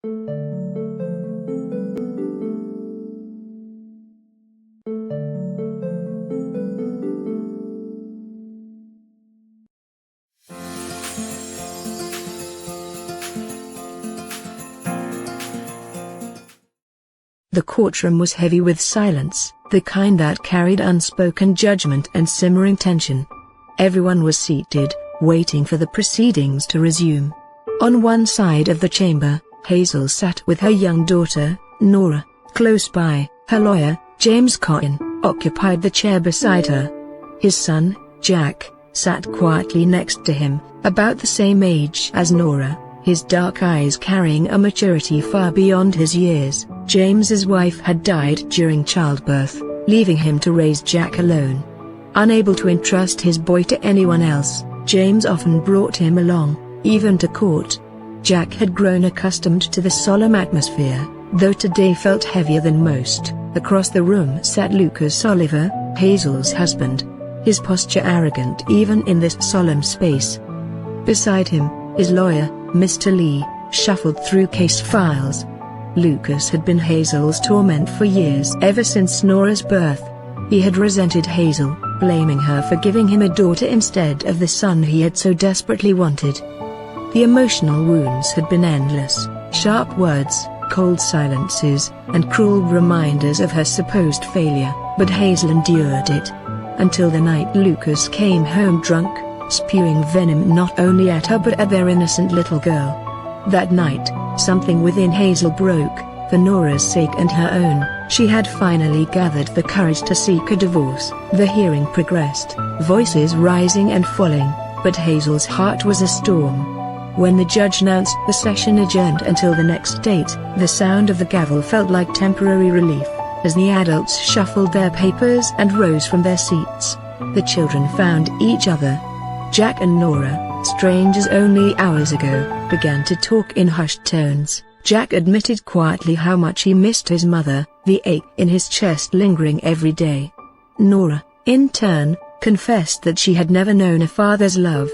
The courtroom was heavy with silence, the kind that carried unspoken judgment and simmering tension. Everyone was seated, waiting for the proceedings to resume. On one side of the chamber, Hazel sat with her young daughter, Nora. Close by, her lawyer, James Cotton, occupied the chair beside her. His son, Jack, sat quietly next to him, about the same age as Nora, his dark eyes carrying a maturity far beyond his years. James's wife had died during childbirth, leaving him to raise Jack alone. Unable to entrust his boy to anyone else, James often brought him along, even to court. Jack had grown accustomed to the solemn atmosphere, though today felt heavier than most. Across the room sat Lucas Oliver, Hazel's husband, his posture arrogant even in this solemn space. Beside him, his lawyer, Mr. Lee, shuffled through case files. Lucas had been Hazel's torment for years. Ever since Nora's birth, he had resented Hazel, blaming her for giving him a daughter instead of the son he had so desperately wanted. The emotional wounds had been endless: sharp words, cold silences, and cruel reminders of her supposed failure, but Hazel endured it. Until the night Lucas came home drunk, spewing venom not only at her but at their innocent little girl. That night, something within Hazel broke. For Nora's sake and her own, she had finally gathered the courage to seek a divorce. The hearing progressed, voices rising and falling, but Hazel's heart was a storm. When the judge announced the session adjourned until the next date, the sound of the gavel felt like temporary relief, as the adults shuffled their papers and rose from their seats. The children found each other. Jack and Nora, strangers only hours ago, began to talk in hushed tones. Jack admitted quietly how much he missed his mother, the ache in his chest lingering every day. Nora, in turn, confessed that she had never known a father's love.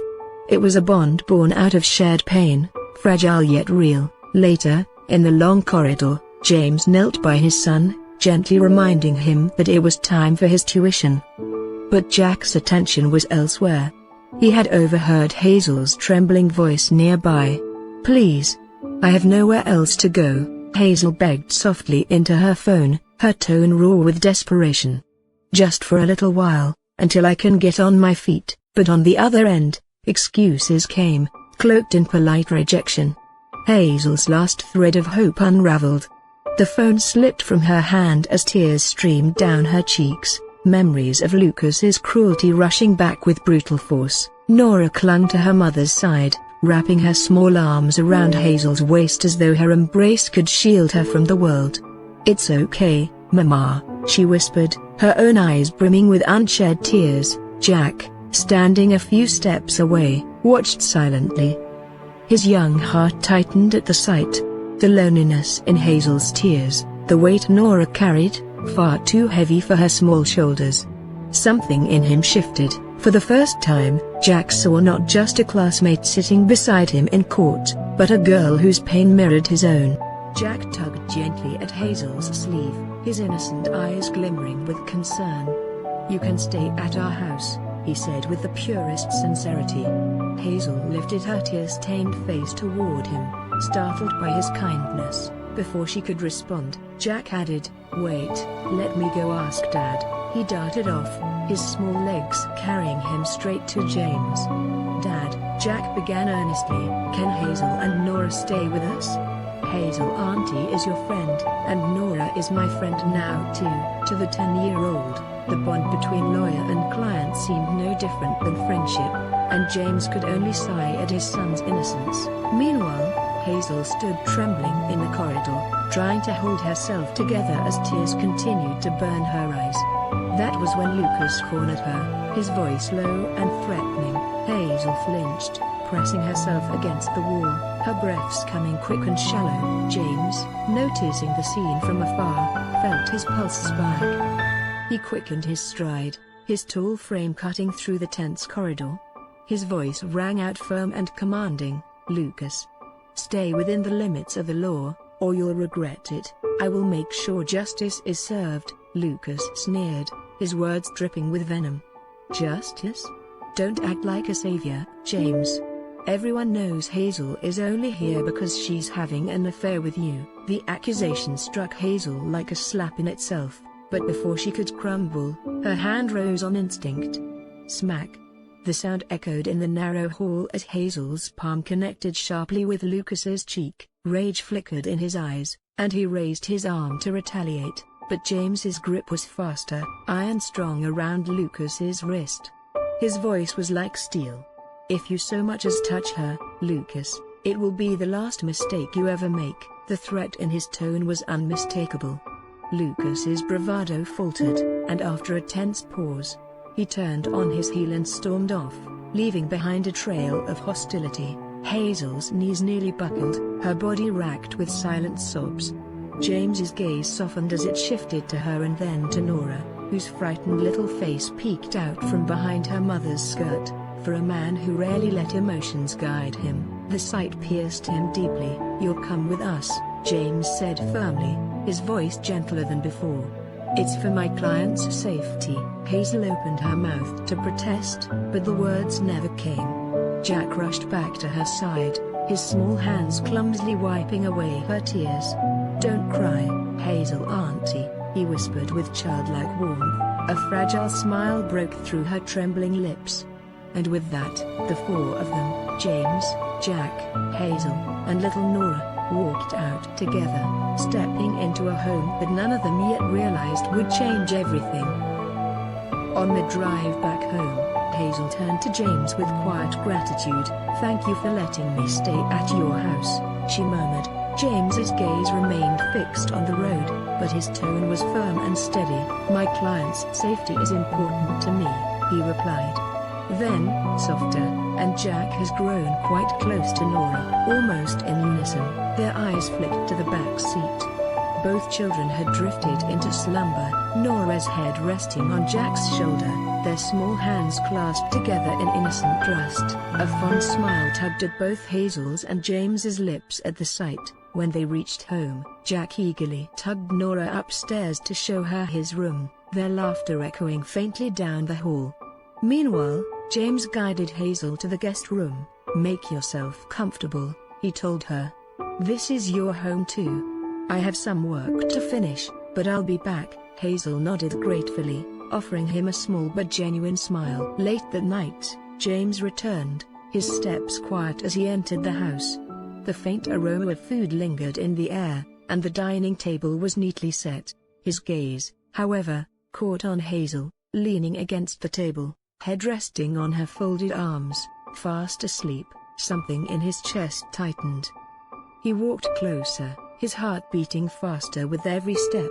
It was a bond born out of shared pain, fragile yet real. Later, in the long corridor, James knelt by his son, gently reminding him that it was time for his tuition. But Jack's attention was elsewhere. He had overheard Hazel's trembling voice nearby. "Please, I have nowhere else to go," Hazel begged softly into her phone, her tone raw with desperation. "Just for a little while, until I can get on my feet." But on the other end, excuses came, cloaked in polite rejection. Hazel's last thread of hope unraveled. The phone slipped from her hand as tears streamed down her cheeks, memories of Lucas's cruelty rushing back with brutal force. Nora clung to her mother's side, wrapping her small arms around Hazel's waist as though her embrace could shield her from the world. "It's okay, Mama," she whispered, her own eyes brimming with unshed tears. Jack, standing a few steps away, watched silently. His young heart tightened at the sight. The loneliness in Hazel's tears, the weight Nora carried, far too heavy for her small shoulders. Something in him shifted. For the first time, Jack saw not just a classmate sitting beside him in court, but a girl whose pain mirrored his own. Jack tugged gently at Hazel's sleeve, his innocent eyes glimmering with concern. "You can stay at our house," he said with the purest sincerity. Hazel lifted her tear-stained face toward him, startled by his kindness. Before she could respond, Jack added, "Wait, let me go ask Dad." He darted off, his small legs carrying him straight to James. "Dad," Jack began earnestly, "can Hazel and Nora stay with us? Hazel Auntie is your friend, and Nora is my friend now too." To the 10-year-old, the bond between lawyer and client seemed no different than friendship, and James could only sigh at his son's innocence. Meanwhile, Hazel stood trembling in the corridor, trying to hold herself together as tears continued to burn her eyes. That was when Lucas cornered her, his voice low and threatening. Hazel flinched, pressing herself against the wall, her breaths coming quick and shallow. James, noticing the scene from afar, felt his pulse spike. He quickened his stride, his tall frame cutting through the tense corridor. His voice rang out firm and commanding, "Lucas, Stay within the limits of the law, or you'll regret it. I will make sure justice is served, Lucas sneered, his words dripping with venom. Justice? Don't act like a savior, James. Everyone knows Hazel is only here because she's having an affair with you. The accusation struck Hazel like a slap in itself, but before she could crumble, her hand rose on instinct. Smack. The sound echoed in the narrow hall as Hazel's palm connected sharply with Lucas's cheek. Rage flickered in his eyes, and he raised his arm to retaliate, but James's grip was faster, iron strong around Lucas's wrist. His voice was like steel. If you so much as touch her, Lucas, it will be the last mistake you ever make. The threat in his tone was unmistakable. Lucas's bravado faltered, and after a tense pause, he turned on his heel and stormed off, leaving behind a trail of hostility. Hazel's knees nearly buckled, her body racked with silent sobs. James's gaze softened as it shifted to her and then to Nora, whose frightened little face peeked out from behind her mother's skirt. For a man who rarely let emotions guide him, the sight pierced him deeply. You'll come with us, James said firmly, his voice gentler than before. It's for my client's safety. Hazel opened her mouth to protest, but the words never came. Jack rushed back to her side, his small hands clumsily wiping away her tears. Don't cry, Hazel auntie, he whispered with childlike warmth. A fragile smile broke through her trembling lips. And with that, the four of them, James, Jack, Hazel, and little Nora, walked out together, stepping into a home that none of them yet realized would change everything. On the drive back home, Hazel turned to James with quiet gratitude. Thank you for letting me stay at your house, she murmured. James's gaze remained fixed on the road, but his tone was firm and steady. My client's safety is important to me, he replied. Then, softer, and Jack has grown quite close to Nora, almost in unison. Their eyes flicked to the back seat. Both children had drifted into slumber, Nora's head resting on Jack's shoulder, their small hands clasped together in innocent trust. A fond smile tugged at both Hazel's and James's lips at the sight. When they reached home, Jack eagerly tugged Nora upstairs to show her his room, their laughter echoing faintly down the hall. Meanwhile, James guided Hazel to the guest room. Make yourself comfortable, he told her. This is your home too. I have some work to finish, but I'll be back. Hazel nodded gratefully, offering him a small but genuine smile. Late that night, James returned, his steps quiet as he entered the house. The faint aroma of food lingered in the air, and the dining table was neatly set. His gaze, however, caught on Hazel, leaning against the table, head resting on her folded arms, fast asleep. Something in his chest tightened. He walked closer, his heart beating faster with every step.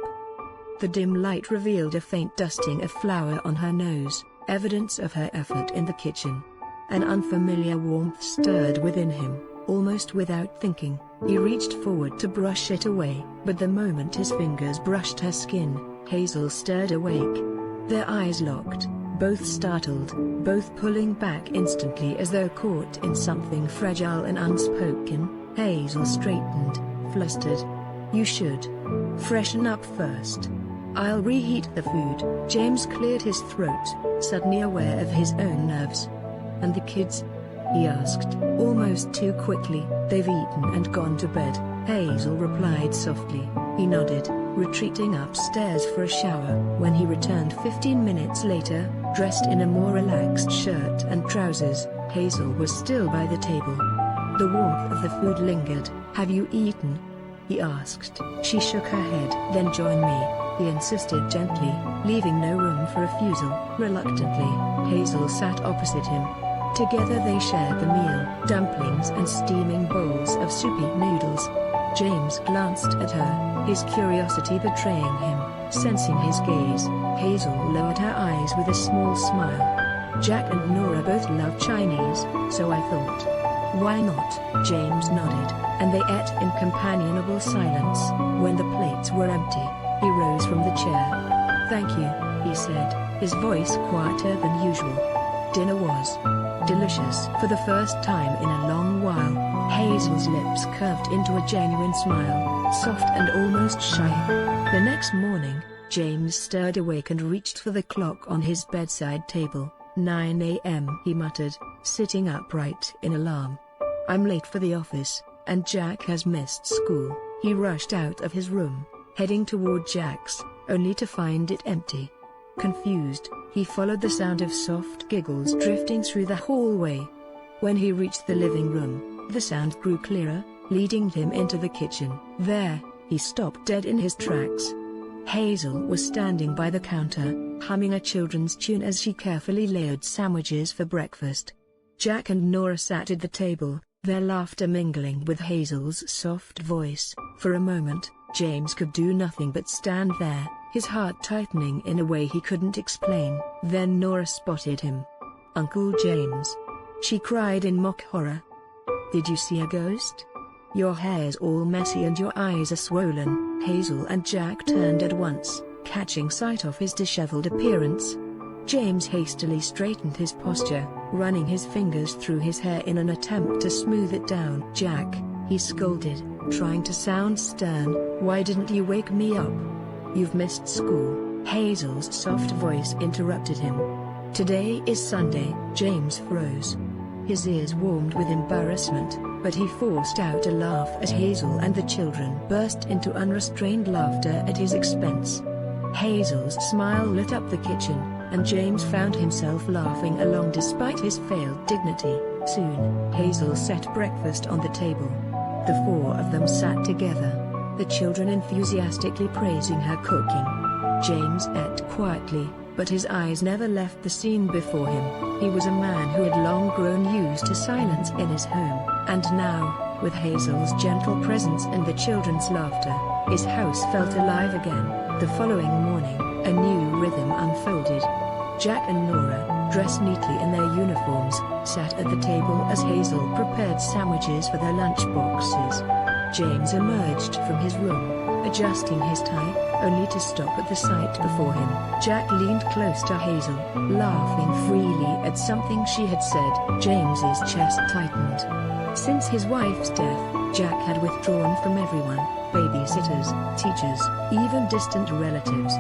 The dim light revealed a faint dusting of flour on her nose, evidence of her effort in the kitchen. An unfamiliar warmth stirred within him. Almost without thinking, he reached forward to brush it away, but the moment his fingers brushed her skin, Hazel stirred awake. Their eyes locked, both startled, both pulling back instantly as though caught in something fragile and unspoken. Hazel straightened, flustered. You should freshen up first. I'll reheat the food. James cleared his throat, suddenly aware of his own nerves. And the kids? He asked, almost too quickly. They've eaten and gone to bed, Hazel replied softly. He nodded, retreating upstairs for a shower. When he returned 15 minutes later, dressed in a more relaxed shirt and trousers, Hazel was still by the table. The warmth of the food lingered. Have you eaten? He asked. She shook her head. Then join me, he insisted gently, leaving no room for refusal. Reluctantly, Hazel sat opposite him. Together they shared the meal, dumplings and steaming bowls of soupy noodles. James glanced at her, his curiosity betraying him. Sensing his gaze, Hazel lowered her eyes with a small smile. Jack and Nora both love Chinese, so I thought. Why not? James nodded, and they ate in companionable silence. When the plates were empty, he rose from the chair. Thank you, he said, his voice quieter than usual. Dinner was delicious. For the first time in a long while, Hazel's lips curved into a genuine smile, soft and almost shy. The next morning, James stirred awake and reached for the clock on his bedside table. 9 a.m. he muttered, sitting upright in alarm. I'm late for the office, and Jack has missed school. He rushed out of his room, heading toward Jack's, only to find it empty. Confused, he followed the sound of soft giggles drifting through the hallway. When he reached the living room, the sound grew clearer, leading him into the kitchen. There, he stopped dead in his tracks. Hazel was standing by the counter, humming a children's tune as she carefully layered sandwiches for breakfast. Jack and Nora sat at the table, their laughter mingling with Hazel's soft voice. For a moment, James could do nothing but stand there, his heart tightening in a way he couldn't explain. Then Nora spotted him. "Uncle James!" she cried in mock horror. "Did you see a ghost? Your hair's all messy and your eyes are swollen." Hazel and Jack turned at once, catching sight of his disheveled appearance. James hastily straightened his posture, running his fingers through his hair in an attempt to smooth it down. "Jack," he scolded, trying to sound stern, "why didn't you wake me up? You've missed school." Hazel's soft voice interrupted him. "Today is Sunday." James froze. His ears warmed with embarrassment, but he forced out a laugh as Hazel and the children burst into unrestrained laughter at his expense. Hazel's smile lit up the kitchen, and James found himself laughing along despite his failed dignity. Soon, Hazel set breakfast on the table. The four of them sat together, the children enthusiastically praising her cooking. James ate quietly, but his eyes never left the scene before him. He was a man who had long grown used to silence in his home, and now, with Hazel's gentle presence and the children's laughter, his house felt alive again. The following morning, a new rhythm unfolded. Jack and Nora, dressed neatly in their uniforms, sat at the table as Hazel prepared sandwiches for their lunchboxes. James emerged from his room, adjusting his tie, only to stop at the sight before him. Jack leaned close to Hazel, laughing freely at something she had said. James's chest tightened. Since his wife's death, Jack had withdrawn from everyone, babysitters, teachers, even distant relatives.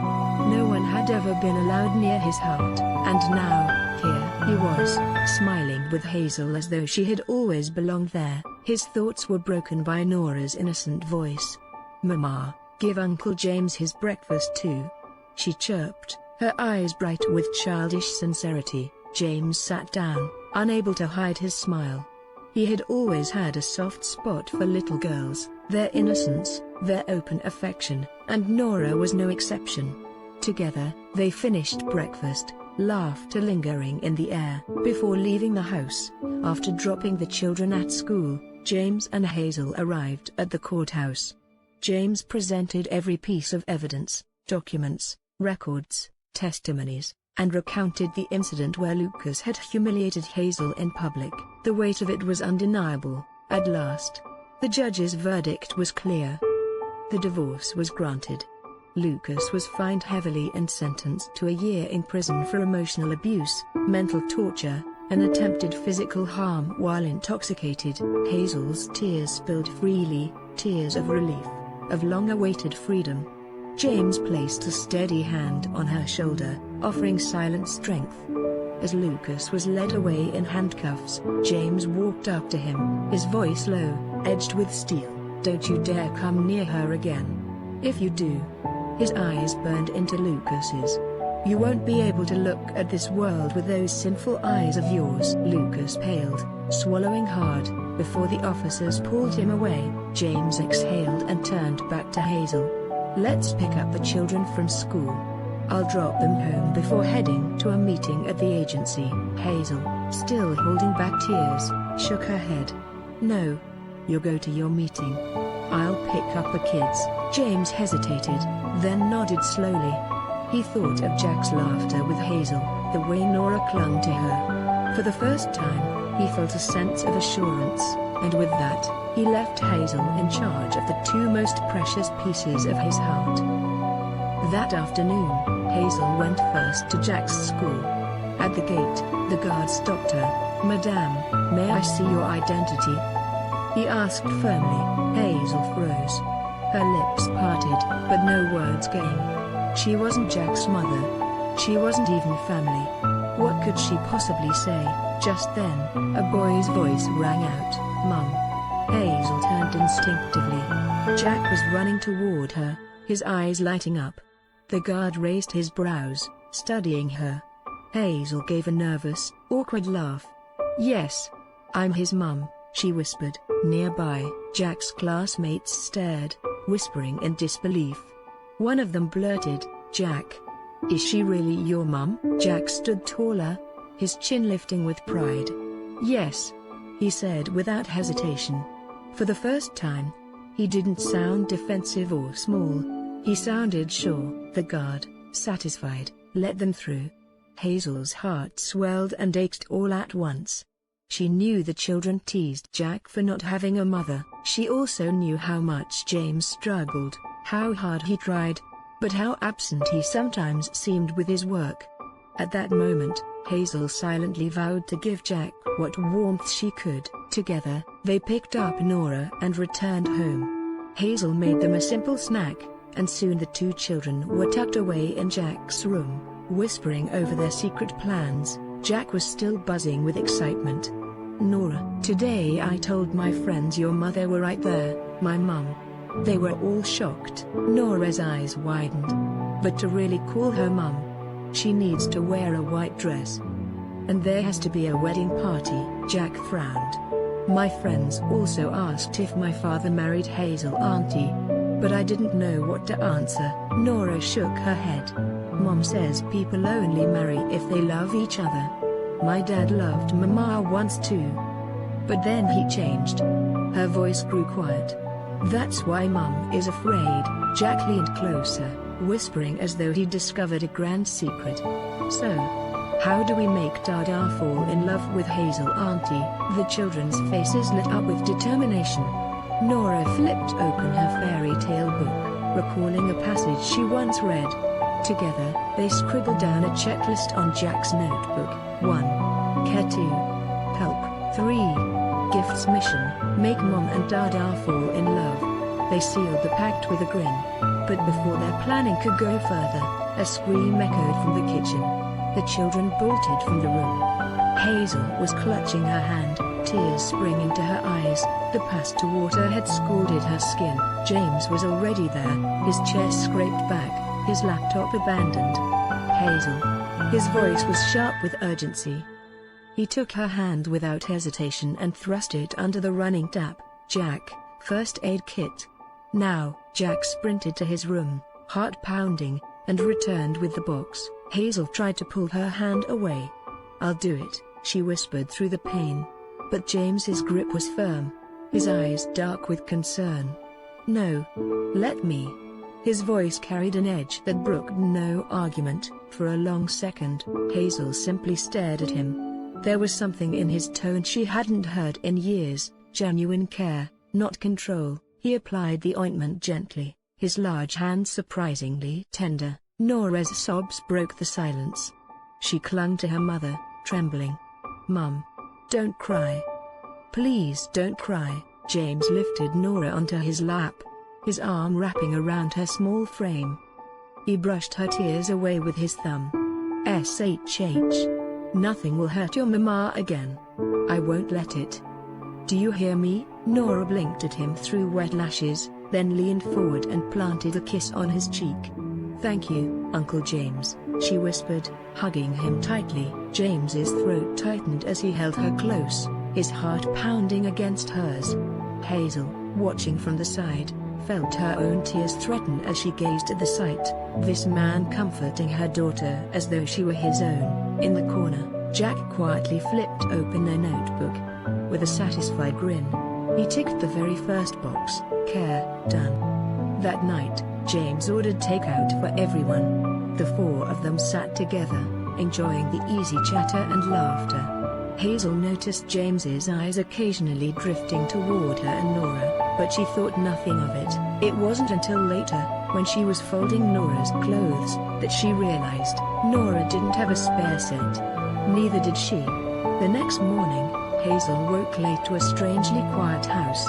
No one had ever been allowed near his heart, and now, here he was, smiling with Hazel as though she had always belonged there. His thoughts were broken by Nora's innocent voice. "Mama, give Uncle James his breakfast too," she chirped, her eyes bright with childish sincerity. James sat down, unable to hide his smile. He had always had a soft spot for little girls, their innocence, their open affection, and Nora was no exception. Together, they finished breakfast, laughter lingering in the air. Before leaving the house, after dropping the children at school, James and Hazel arrived at the courthouse. James presented every piece of evidence, documents, records, testimonies, and recounted the incident where Lucas had humiliated Hazel in public. The weight of it was undeniable. At last, the judge's verdict was clear. The divorce was granted. Lucas was fined heavily and sentenced to a year in prison for emotional abuse, mental torture, and attempted physical harm while intoxicated. Hazel's tears spilled freely, tears of relief, of long-awaited freedom. James placed a steady hand on her shoulder, offering silent strength. As Lucas was led away in handcuffs, James walked up to him, his voice low, edged with steel. "Don't you dare come near her again. If you do..." His eyes burned into Lucas's. "You won't be able to look at this world with those sinful eyes of yours." Lucas paled, swallowing hard, before the officers pulled him away. James exhaled and turned back to Hazel. "Let's pick up the children from school. I'll drop them home before heading to a meeting at the agency." Hazel, still holding back tears, shook her head. "No. You go to your meeting. I'll pick up the kids." James hesitated, then nodded slowly. He thought of Jack's laughter with Hazel, the way Nora clung to her. For the first time, he felt a sense of assurance, and with that, he left Hazel in charge of the two most precious pieces of his heart. That afternoon, Hazel went first to Jack's school. At the gate, the guard stopped her. "Madame, may I see your identity?" he asked firmly. Hazel froze. Her lips parted, but no words came. She wasn't Jack's mother. She wasn't even family. What could she possibly say? Just then, a boy's voice rang out, "Mum." Hazel turned instinctively. Jack was running toward her, his eyes lighting up. The guard raised his brows, studying her. Hazel gave a nervous, awkward laugh. "Yes. I'm his mum," she whispered. Nearby, Jack's classmates stared, whispering in disbelief. One of them blurted, "Jack, is she really your mum?" Jack stood taller, his chin lifting with pride. "Yes," he said without hesitation. For the first time, he didn't sound defensive or small. He sounded sure. The guard, satisfied, let them through. Hazel's heart swelled and ached all at once. She knew the children teased Jack for not having a mother. She also knew how much James struggled, how hard he tried, but how absent he sometimes seemed with his work. At that moment, Hazel silently vowed to give Jack what warmth she could. Together, they picked up Nora and returned home. Hazel made them a simple snack, and soon the two children were tucked away in Jack's room, whispering over their secret plans. Jack was still buzzing with excitement. "Nora, today I told my friends your mother were right there, my mum." They were all shocked. Nora's eyes widened. "But to really call her mum, she needs to wear a white dress. And there has to be a wedding party." Jack frowned. "My friends also asked if my father married Hazel auntie. But I didn't know what to answer." Nora shook her head. "Mom says people only marry if they love each other. My dad loved Mama once too. But then he changed." Her voice grew quiet. "That's why Mom is afraid." Jack leaned closer, whispering as though he discovered a grand secret. "So, how do we make Dada fall in love with Hazel auntie?" The children's faces lit up with determination. Nora flipped open her fairy tale book, recalling a passage she once read. Together, they scribbled down a checklist on Jack's notebook. 1. Care 2. Help. 3. Gifts mission, make Mom and Dada fall in love. They sealed the pact with a grin. But before their planning could go further, a scream echoed from the kitchen. The children bolted from the room. Hazel was clutching her hand, tears springing to her eyes. The pasta water had scalded her skin. James was already there, his chair scraped back, his laptop abandoned. "Hazel." His voice was sharp with urgency. He took her hand without hesitation and thrust it under the running tap. "Jack, first aid kit." Now. Jack sprinted to his room, heart pounding, and returned with the box. Hazel tried to pull her hand away. "I'll do it," she whispered through the pain. But James's grip was firm, his eyes dark with concern. "No. Let me." His voice carried an edge that brooked no argument. For a long second, Hazel simply stared at him. There was something in his tone she hadn't heard in years, genuine care, not control. He applied the ointment gently, his large hand surprisingly tender. Nora's sobs broke the silence. She clung to her mother, trembling. "Mum, don't cry. Please don't cry." James lifted Nora onto his lap, his arm wrapping around her small frame. He brushed her tears away with his thumb. "Shh. Nothing will hurt your mama again. I won't let it. Do you hear me?" Nora blinked at him through wet lashes, then leaned forward and planted a kiss on his cheek. "Thank you, Uncle James," she whispered, hugging him tightly. James's throat tightened as he held her close, his heart pounding against hers. Hazel, watching from the side, felt her own tears threaten as she gazed at the sight. This man comforting her daughter as though she were his own. In the corner, Jack quietly flipped open their notebook. With a satisfied grin, he ticked the very first box. Care, done. That night, James ordered takeout for everyone. The four of them sat together, enjoying the easy chatter and laughter. Hazel noticed James's eyes occasionally drifting toward her and Nora, but she thought nothing of it. It wasn't until later, when she was folding Nora's clothes, that she realized Nora didn't have a spare set. Neither did she. The next morning, Hazel woke late to a strangely quiet house.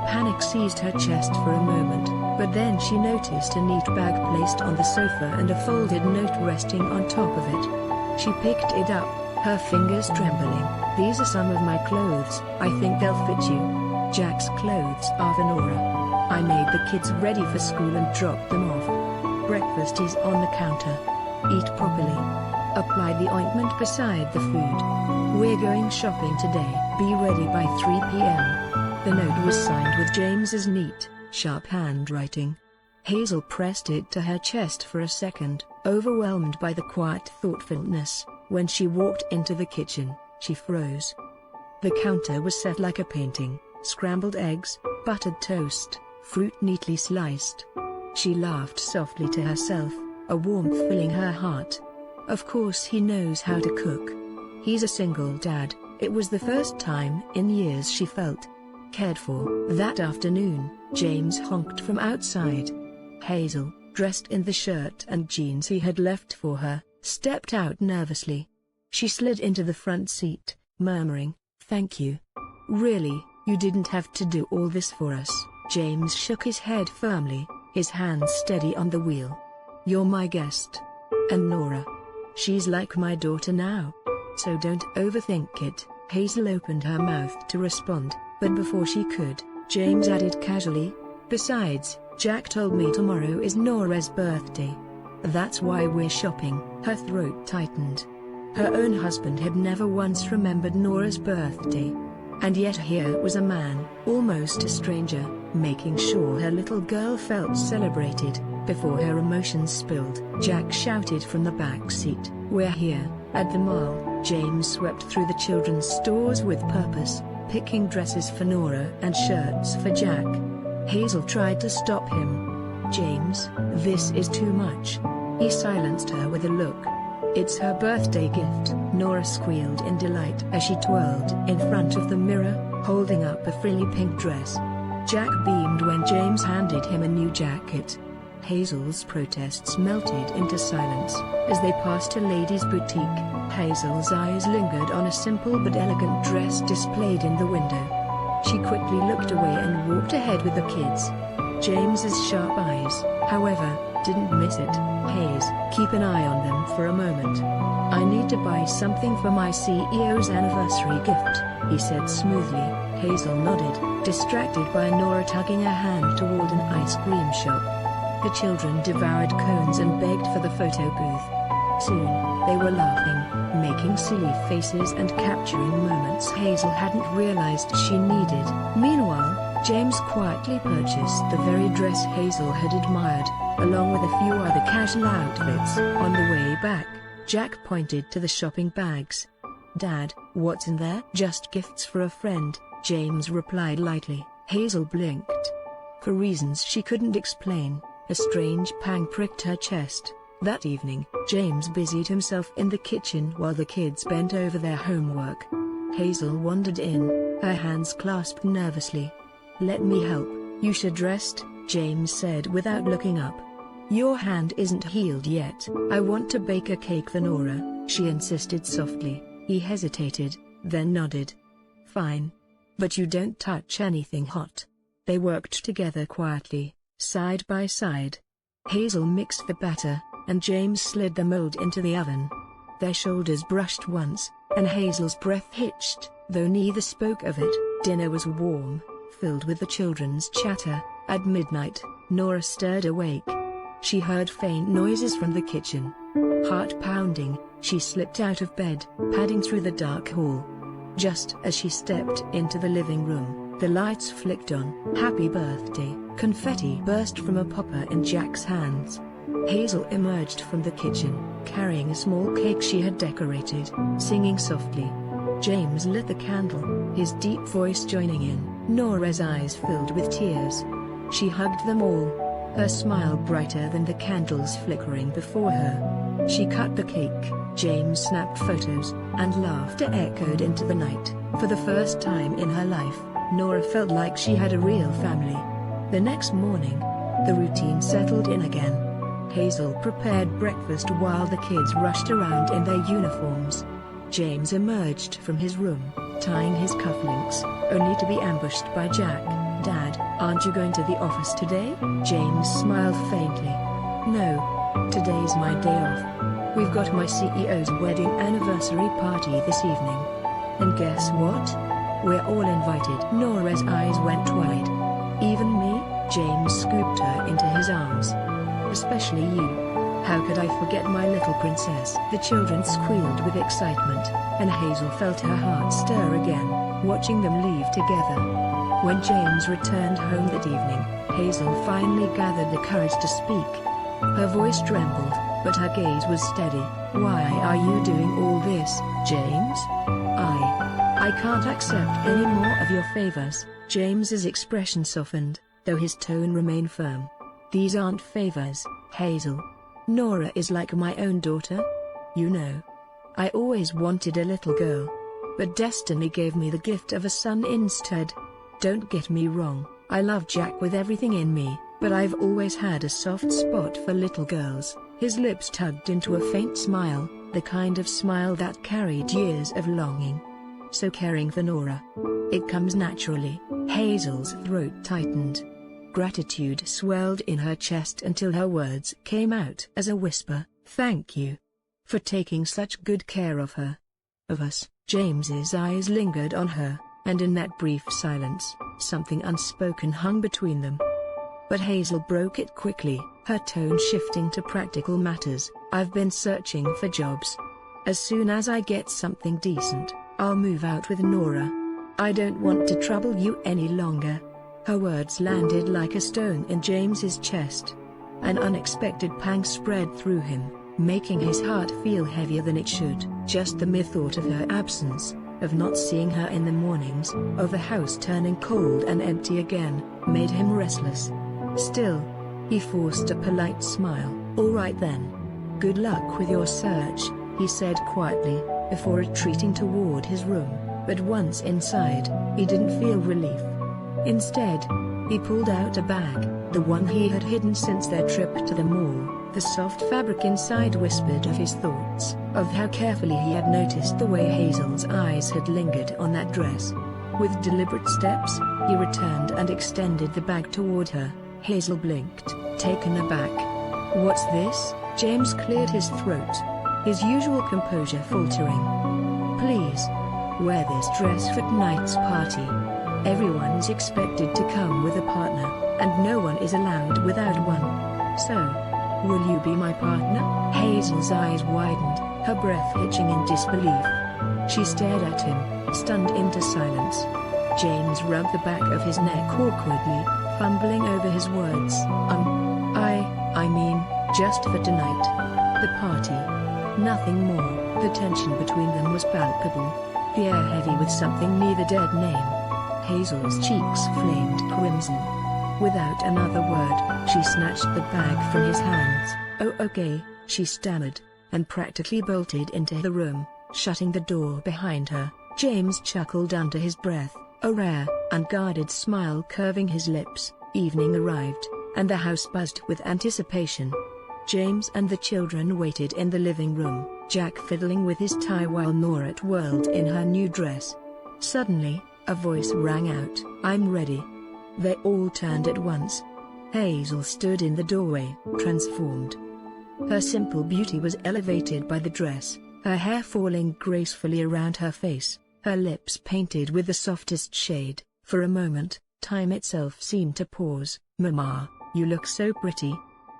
Panic seized her chest for a moment, but then she noticed a neat bag placed on the sofa and a folded note resting on top of it. She picked it up, her fingers trembling. "These are some of my clothes, I think they'll fit you." "Jack's clothes are for Nora. I made the kids ready for school and dropped them off. Breakfast is on the counter. Eat properly. Apply the ointment beside the food. We're going shopping today. Be ready by 3 p.m. The note was signed with James's neat, sharp handwriting. Hazel pressed it to her chest for a second, overwhelmed by the quiet thoughtfulness. When she walked into the kitchen, she froze. The counter was set like a painting: scrambled eggs, buttered toast, fruit neatly sliced. She laughed softly to herself, a warmth filling her heart. Of course he knows how to cook. He's a single dad. It was the first time in years she felt cared for. That afternoon, James honked from outside. Hazel, dressed in the shirt and jeans he had left for her, stepped out nervously. She slid into the front seat, murmuring, "Thank you. Really, you didn't have to do all this for us." James shook his head firmly, his hands steady on the wheel. "You're my guest. And Nora. She's like my daughter now. So don't overthink it." Hazel opened her mouth to respond, but before she could, James added casually, "Besides, Jack told me tomorrow is Nora's birthday. That's why we're shopping." Her throat tightened. Her own husband had never once remembered Nora's birthday. And yet here was a man, almost a stranger, making sure her little girl felt celebrated. Before her emotions spilled, Jack shouted from the back seat, "We're here, at the mall." James swept through the children's stores with purpose, picking dresses for Nora and shirts for Jack. Hazel tried to stop him. "James, this is too much." He silenced her with a look. "It's her birthday gift," Nora squealed in delight as she twirled in front of the mirror, holding up a frilly pink dress. Jack beamed when James handed him a new jacket. Hazel's protests melted into silence as they passed a ladies' boutique. Hazel's eyes lingered on a simple but elegant dress displayed in the window. She quickly looked away and walked ahead with the kids. James's sharp eyes, however, didn't miss it. "Haze, keep an eye on them for a moment. I need to buy something for my CEO's anniversary gift," he said smoothly. Hazel nodded, distracted by Nora tugging her hand toward an ice cream shop. The children devoured cones and begged for the photo booth. Soon, they were laughing, making silly faces and capturing moments Hazel hadn't realized she needed. Meanwhile, James quietly purchased the very dress Hazel had admired, along with a few other casual outfits. On the way back, Jack pointed to the shopping bags. "Dad, what's in there?" "Just gifts for a friend," James replied lightly. Hazel blinked. For reasons she couldn't explain, a strange pang pricked her chest. That evening, James busied himself in the kitchen while the kids bent over their homework. Hazel wandered in, her hands clasped nervously. "Let me help." "You should rest," James said without looking up. "Your hand isn't healed yet." "I want to bake a cake for Nora," she insisted softly. He hesitated, then nodded. "Fine. But you don't touch anything hot." They worked together quietly, side by side. Hazel mixed the batter, and James slid the mold into the oven. Their shoulders brushed once, and Hazel's breath hitched, though neither spoke of it. Dinner was warm, filled with the children's chatter. At midnight, Nora stirred awake. She heard faint noises from the kitchen. Heart pounding, she slipped out of bed, padding through the dark hall. Just as she stepped into the living room, the lights flicked on. "Happy birthday!" Confetti burst from a popper in Jack's hands. Hazel emerged from the kitchen, carrying a small cake she had decorated, singing softly. James lit the candle, his deep voice joining in. Nora's eyes filled with tears. She hugged them all, her smile brighter than the candles flickering before her. She cut the cake, James snapped photos, and laughter echoed into the night. For the first time in her life, Nora felt like she had a real family. The next morning, the routine settled in again. Hazel prepared breakfast while the kids rushed around in their uniforms. James emerged from his room, tying his cufflinks, only to be ambushed by Jack. "Dad, aren't you going to the office today?" James smiled faintly. "No. Today's my day off. We've got my CEO's wedding anniversary party this evening. And guess what? We're all invited." Nora's eyes went wide. "Even me?" James scooped her into his arms. "Especially you. How could I forget my little princess?" The children squealed with excitement, and Hazel felt her heart stir again, watching them leave together. When James returned home that evening, Hazel finally gathered the courage to speak. Her voice trembled, but her gaze was steady. "Why are you doing all this, James? I can't accept any more of your favors." James's expression softened, though his tone remained firm. "These aren't favors, Hazel. Nora is like my own daughter. You know. I always wanted a little girl. But destiny gave me the gift of a son instead. Don't get me wrong, I love Jack with everything in me, but I've always had a soft spot for little girls." His lips tugged into a faint smile, the kind of smile that carried years of longing. "So caring for Nora. It comes naturally." Hazel's throat tightened. Gratitude swelled in her chest until her words came out as a whisper. "Thank you. For taking such good care of her. Of us." James's eyes lingered on her, and in that brief silence, something unspoken hung between them. But Hazel broke it quickly, her tone shifting to practical matters. "I've been searching for jobs. As soon as I get something decent, I'll move out with Nora. I don't want to trouble you any longer." Her words landed like a stone in James's chest. An unexpected pang spread through him, making his heart feel heavier than it should. Just the mere thought of her absence, of not seeing her in the mornings, of the house turning cold and empty again, made him restless. Still, he forced a polite smile. "All right then. Good luck with your search," he said quietly, before retreating toward his room. But once inside, he didn't feel relief. Instead, he pulled out a bag, the one he had hidden since their trip to the mall. The soft fabric inside whispered of his thoughts, of how carefully he had noticed the way Hazel's eyes had lingered on that dress. With deliberate steps, he returned and extended the bag toward her. Hazel blinked, taken aback. "What's this?" James cleared his throat, his usual composure faltering. "Please, wear this dress for tonight's party. Everyone's expected to come with a partner, and no one is allowed without one. So, will you be my partner?" Hazel's eyes widened, her breath hitching in disbelief. She stared at him, stunned into silence. James rubbed the back of his neck awkwardly, fumbling over his words. I mean, just for tonight. The party. Nothing more." The tension between them was palpable, the air heavy with something neither dared name. Hazel's cheeks flamed crimson. Without another word, she snatched the bag from his hands. "Oh okay," she stammered, and practically bolted into the room, shutting the door behind her. James chuckled under his breath, a rare, unguarded smile curving his lips. Evening arrived, and the house buzzed with anticipation. James and the children waited in the living room, Jack fiddling with his tie while Nora twirled in her new dress. Suddenly, a voice rang out, "I'm ready." They all turned at once. Hazel stood in the doorway, transformed. Her simple beauty was elevated by the dress, her hair falling gracefully around her face, her lips painted with the softest shade. For a moment, time itself seemed to pause. "Mama, you look so pretty,"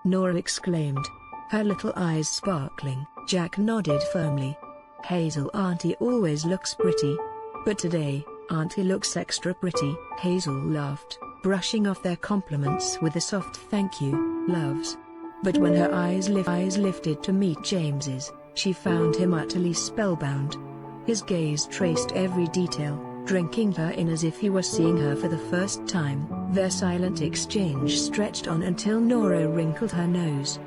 Nora exclaimed, her little eyes sparkling. Jack nodded firmly. "Hazel, Auntie always looks pretty. But today, Auntie looks extra pretty." Hazel laughed, brushing off their compliments with a soft "thank you, loves." But when her eyes lifted to meet James's, she found him utterly spellbound. His gaze traced every detail, drinking her in as if he were seeing her for the first time. Their silent exchange stretched on until Nora wrinkled her nose.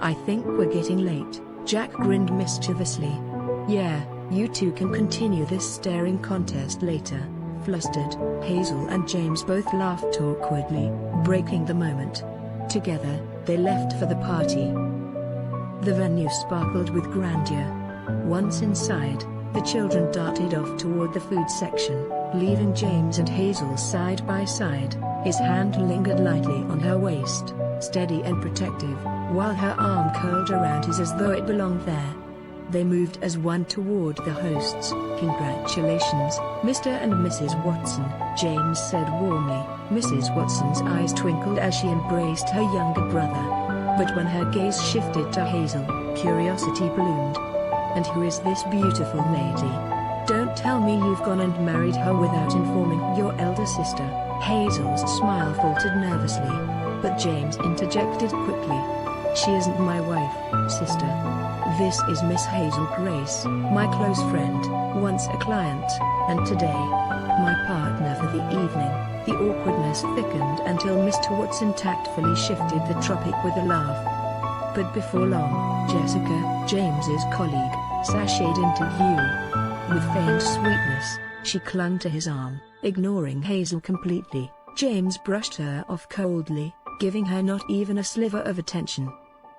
I think we're getting late." Jack grinned mischievously. "Yeah, you two can continue this staring contest later." Flustered, Hazel and James both laughed awkwardly, breaking the moment. Together, they left for the party. The venue sparkled with grandeur. Once inside, The children darted off toward the food section, leaving James and Hazel side by side. His hand lingered lightly on her waist, steady and protective, while her arm curled around his as though it belonged there. They moved as one toward the hosts. "Congratulations, Mr. and Mrs. Watson," James said warmly. Mrs. Watson's eyes twinkled as she embraced her younger brother. But when her gaze shifted to Hazel, curiosity bloomed. "And who is this beautiful lady? Don't tell me you've gone and married her without informing your elder sister." Hazel's smile faltered nervously, but James interjected quickly. "She isn't my wife, sister. This is Miss Hazel Grace, my close friend, once a client, and today, my partner for the evening." The awkwardness thickened until Mr. Watson tactfully shifted the topic with a laugh. But before long, Jessica, James's colleague, sashayed into view. With feigned sweetness, she clung to his arm, ignoring Hazel completely. James brushed her off coldly, giving her not even a sliver of attention.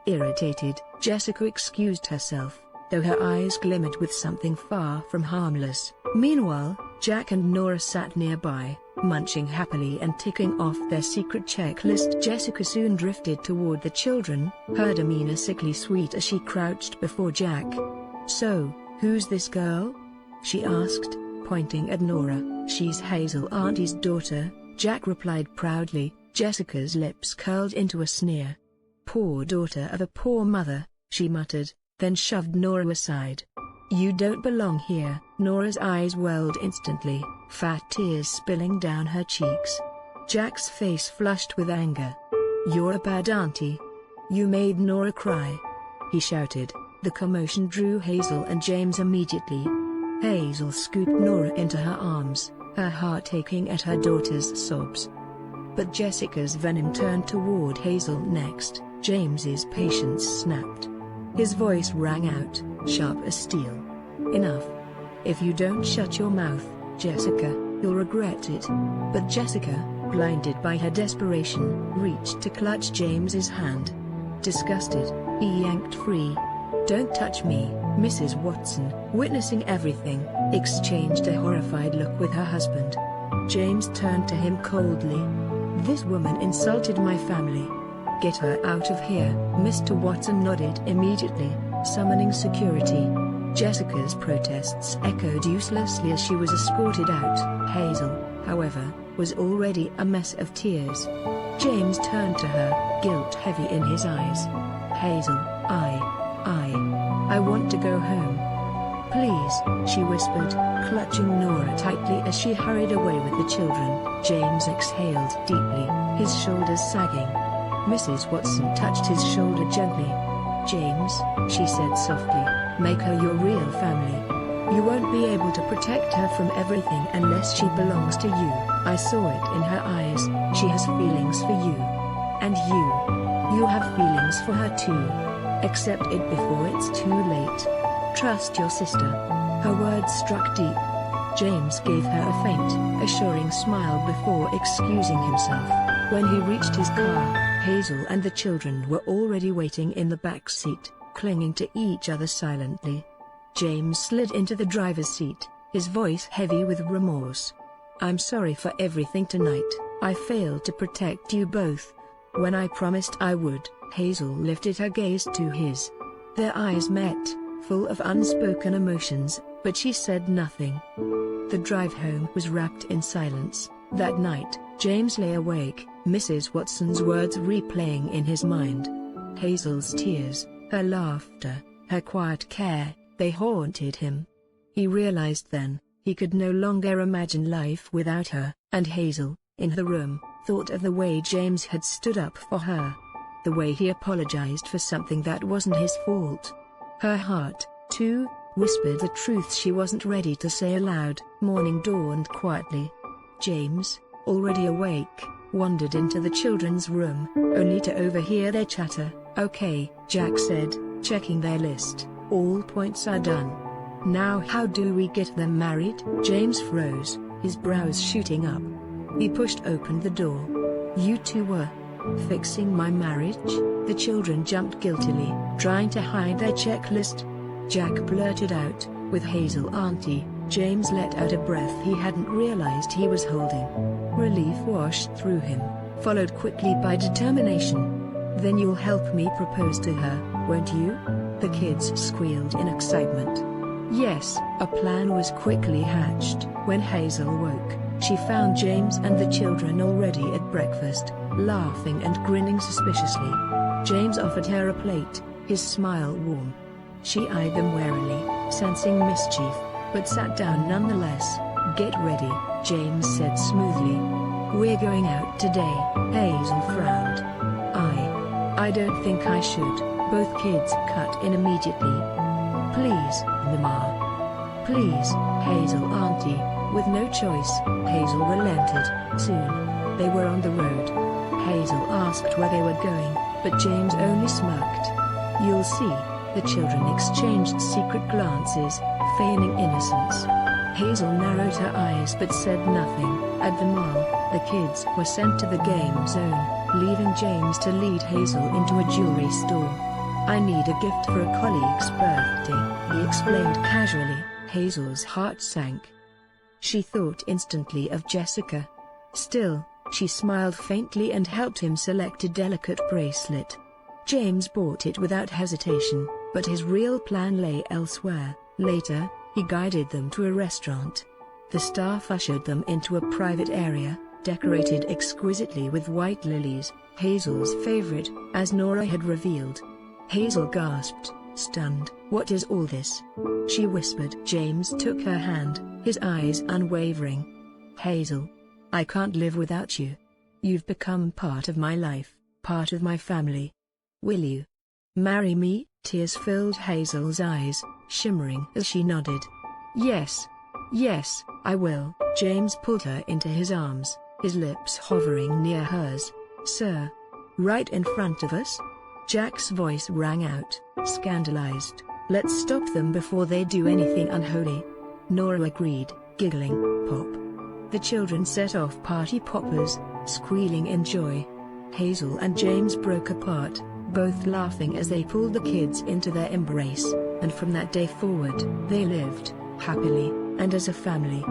Irritated, Jessica excused herself, though her eyes glimmered with something far from harmless. Meanwhile, Jack and Nora sat nearby, munching happily and ticking off their secret checklist. Jessica soon drifted toward the children, her demeanor sickly sweet as she crouched before Jack. "So, who's this girl?" she asked, pointing at Nora. "She's Hazel Auntie's daughter," Jack replied proudly. Jessica's lips curled into a sneer. "Poor daughter of a poor mother," she muttered, then shoved Nora aside. "You don't belong here." Nora's eyes welled instantly, fat tears spilling down her cheeks. Jack's face flushed with anger. "You're a bad auntie. You made Nora cry," he shouted. The commotion drew Hazel and James immediately. Hazel scooped Nora into her arms, her heart aching at her daughter's sobs. But Jessica's venom turned toward Hazel next. James's patience snapped. His voice rang out, sharp as steel. "Enough. If you don't shut your mouth, Jessica, you'll regret it." But Jessica, blinded by her desperation, reached to clutch James's hand. Disgusted, he yanked free. "Don't touch me." Mrs. Watson, witnessing everything, exchanged a horrified look with her husband. James turned to him coldly. "This woman insulted my family. Get her out of here." Mr. Watson nodded immediately, summoning security. Jessica's protests echoed uselessly as she was escorted out. Hazel, however, was already a mess of tears. James turned to her, guilt heavy in his eyes. "Hazel, I want to go home. Please," she whispered, clutching Nora tightly as she hurried away with the children. James exhaled deeply, his shoulders sagging. Mrs. Watson touched his shoulder gently. "James," she said softly, "make her your real family. You won't be able to protect her from everything unless she belongs to you." I saw it in her eyes. She has feelings for you. And you have feelings for her too. Accept it before it's too late. Trust your sister. Her words struck deep. James gave her a faint, assuring smile before excusing himself. When he reached his car, Hazel and the children were already waiting in the back seat, clinging to each other silently. James slid into the driver's seat, his voice heavy with remorse. "I'm sorry for everything tonight. I failed to protect you both. When I promised I would." Hazel lifted her gaze to his. Their eyes met, full of unspoken emotions, but she said nothing. The drive home was wrapped in silence. That night, James lay awake, Mrs. Watson's words replaying in his mind. Hazel's tears, her laughter, her quiet care, they haunted him. He realized then, he could no longer imagine life without her, and Hazel, in the room, thought of the way James had stood up for her. The way he apologized for something that wasn't his fault. Her heart, too, whispered the truth she wasn't ready to say aloud. Morning dawned quietly. James, already awake, wandered into the children's room, only to overhear their chatter. "Okay," Jack said, checking their list, "all points are done. Now how do we get them married?" James froze, his brows shooting up. He pushed open the door. "You two were fixing my marriage?" The children jumped guiltily, trying to hide their checklist. Jack blurted out, With Hazel Auntie, James let out a breath he hadn't realized he was holding. Relief washed through him, followed quickly by determination. "Then you'll help me propose to her, won't you?" the kids squealed in excitement. Yes, a plan was quickly hatched. When Hazel woke, she found James and the children already at breakfast, laughing and grinning suspiciously. James offered her a plate, his smile warm. She eyed them warily, sensing mischief, but sat down nonetheless. "Get ready," James said smoothly. "We're going out today." Hazel frowned. I don't think I should," both kids cut in immediately. "Please, Mama. Please, Hazel Auntie." With no choice, Hazel relented. Soon, they were on the road. Hazel asked where they were going, but James only smirked. "You'll see." The children exchanged secret glances, feigning innocence. Hazel narrowed her eyes but said nothing. At the mall, the kids were sent to the game zone, leaving James to lead Hazel into a jewelry store. "I need a gift for a colleague's birthday," he explained casually. Hazel's heart sank. She thought instantly of Jessica. Still, she smiled faintly and helped him select a delicate bracelet. James bought it without hesitation, but his real plan lay elsewhere. Later, he guided them to a restaurant. The staff ushered them into a private area, decorated exquisitely with white lilies, Hazel's favorite, as Nora had revealed. Hazel gasped, stunned. "What is all this?" she whispered. James took her hand, his eyes unwavering. "Hazel, I can't live without you. You've become part of my life, part of my family. Will you marry me?" Tears filled Hazel's eyes, shimmering as she nodded. Yes, I will." James pulled her into his arms, his lips hovering near hers. "Sir? Right in front of us?" Jack's voice rang out, scandalized. "Let's stop them before they do anything unholy." Nora agreed, giggling. Pop. The children set off party poppers, squealing in joy. Hazel and James broke apart, both laughing as they pulled the kids into their embrace, and from that day forward, they lived happily, and as a family.